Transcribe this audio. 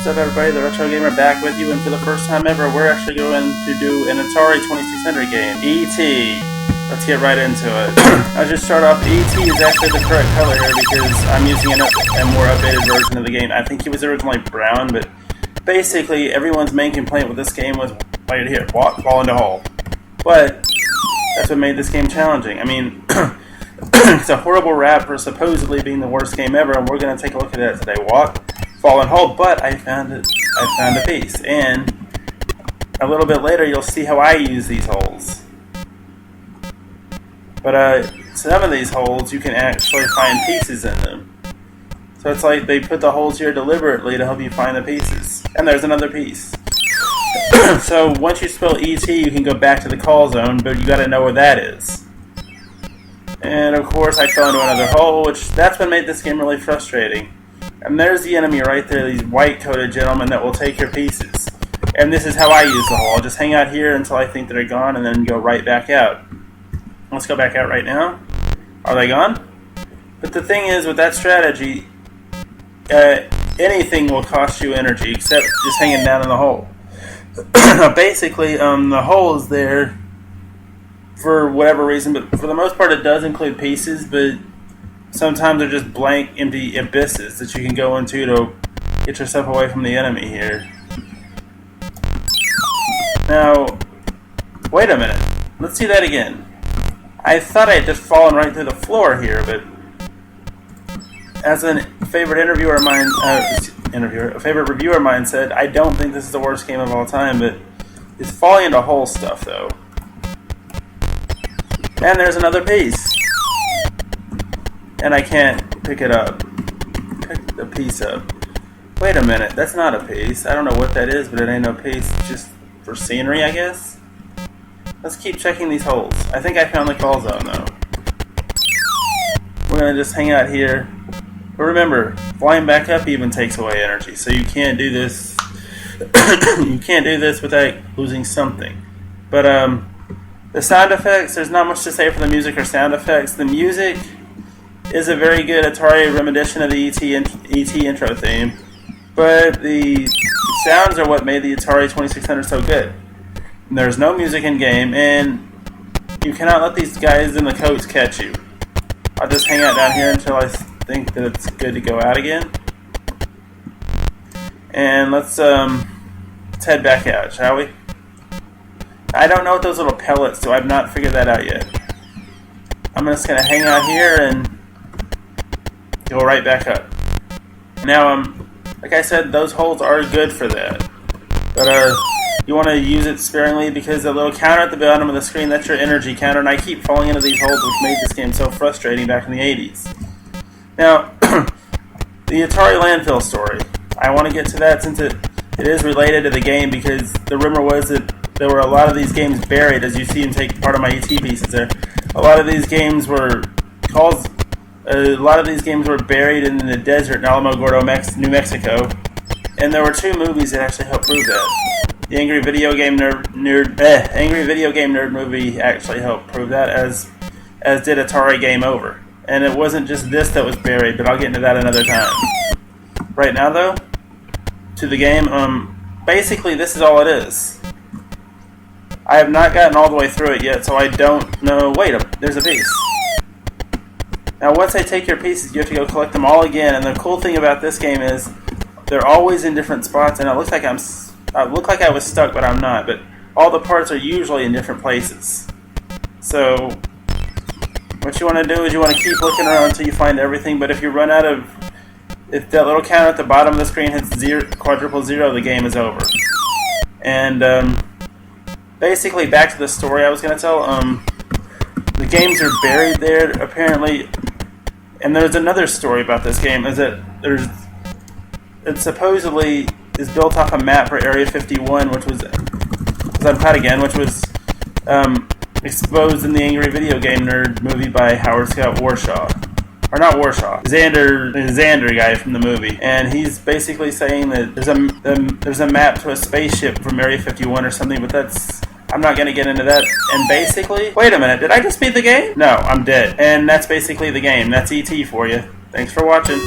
What's up, everybody? The RetroGamer back with you, and for the first time ever, we're actually going to do an Atari 2600 game, E.T. Let's get right into it. I'll just start off. E.T. is actually the correct color here because I'm using a more updated version of the game. I think he was originally brown, but basically everyone's main complaint with this game was right here, fall into hole. But that's what made this game challenging. I mean, it's a horrible rap for supposedly being the worst game ever, and we're going to take a look at it today. Fall and hold, but I found a piece, and a little bit later you'll see how I use these holes. But some of these holes you can actually find pieces in them. So it's like they put the holes here deliberately to help you find the pieces. And there's another piece. So once you spell ET, you can go back to the call zone, but you got to know where that is. And of course I fell into another hole, that's what made this game really frustrating. And there's the enemy right there, these white-coated gentlemen that will take your pieces. And this is how I use the hole. I'll just hang out here until I think they're gone and then go right back out. Let's go back out right now. Are they gone? But the thing is, with that strategy, anything will cost you energy except just hanging down in the hole. Basically, the hole is there for whatever reason, but for the most part it does include pieces, but sometimes they're just blank, empty abysses that you can go into to get yourself away from the enemy here. Now, wait a minute. Let's see that again. I thought I had just fallen right through the floor here, but as a favorite reviewer of mine said, I don't think this is the worst game of all time, but it's falling into hole stuff, though. And there's another piece. And I can't pick it up. Pick the piece up. Wait a minute, that's not a piece. I don't know what that is, but it ain't no piece. It's just for scenery, I guess. Let's keep checking these holes. I think I found the call zone, though. We're gonna just hang out here. But remember, flying back up even takes away energy, so you can't do this. You can't do this without losing something. But the sound effects, there's not much to say for the music or sound effects. The music is a very good Atari rendition of the E.T. intro theme, but the sounds are what made the Atari 2600 so good. And there's no music in game, and you cannot let these guys in the coats catch you. I'll just hang out down here until I think that it's good to go out again. And let's head back out, shall we? I don't know what those little pellets do. I've not figured that out yet. I'm just going to hang out here and go right back up. Now, like I said, those holes are good for that. But you want to use it sparingly because the little counter at the bottom of the screen, that's your energy counter, and I keep falling into these holes, which made this game so frustrating back in the 80s. Now, the Atari landfill story. I want to get to that since it is related to the game, because the rumor was that there were a lot of these games buried, as you see him take part of my ET pieces there. A lot of these games were buried in the desert in Alamogordo, New Mexico, and there were two movies that actually helped prove that. The Angry Video Game Nerd movie actually helped prove that, as did Atari Game Over. And it wasn't just this that was buried, but I'll get into that another time. Right now, though, to the game, basically this is all it is. I have not gotten all the way through it yet, so I don't know. Wait, there's a piece. Now, once they take your pieces, you have to go collect them all again. And the cool thing about this game is they're always in different spots. And it looks like I was stuck, but I'm not. But all the parts are usually in different places. So what you want to do is you want to keep looking around until you find everything. But if you run out of, if that little counter at the bottom of the screen hits quadruple zero, the game is over. And basically, back to the story I was going to tell. The games are buried there, apparently. And there's another story about this game, is that it supposedly is built off a map for Area 51, which was exposed in the Angry Video Game Nerd movie by Howard Scott Warshaw. Or not Warshaw, Xander guy from the movie. And he's basically saying that there's a map to a spaceship from Area 51 or something, but I'm not going to get into that. And basically, wait a minute, did I just beat the game? No, I'm dead. And that's basically the game. That's E.T. for you. Thanks for watching.